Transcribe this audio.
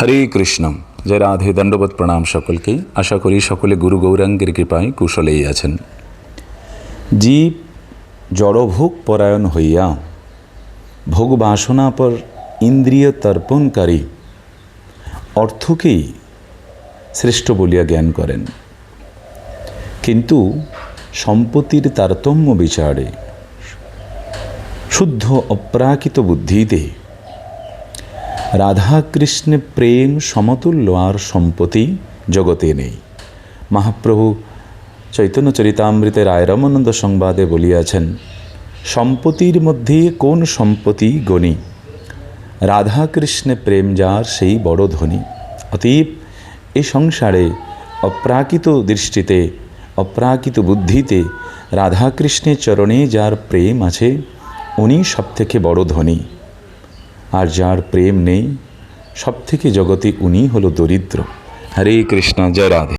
হরে কৃষ্ণ। জয় রাধে। দণ্ডবোধ প্রণাম সকলকেই। আশা করি সকলে গুরু গৌরাঙ্গের কৃপায় কুশলেই আছেন। জীব জড়ভোগ পরায়ণ হইয়া ভোগ বাসনা পর ইন্দ্রিয় তর্পণকারী অর্থকেই শ্রেষ্ঠ বলিয়া জ্ঞান করেন, কিন্তু সম্পত্তির তারতম্য বিচারে শুদ্ধ অপ্রাকৃত বুদ্ধিতে রাধাকৃষ্ণে প্রেম সমতুল্য আর সম্পত্তি জগতে নেই। মহাপ্রভু চৈতন্য চরিতামৃতে রায় রামানন্দ সংবাদে বলিয়াছেন, সম্পত্তির মধ্যে কোন সম্পত্তি গণি, রাধাকৃষ্ণে প্রেম যার সেই বড় ধনী। অতএব এই সংসারে অপ্রাকৃত দৃষ্টিতে অপ্রাকৃত বুদ্ধিতে রাধাকৃষ্ণের চরণে যার প্রেম আছে উনি সবথেকে বড় ধনী, আর যার প্রেম নেই সবথেকে জগতে উনি হলো দরিদ্র। হরে কৃষ্ণ। জয় রাধে।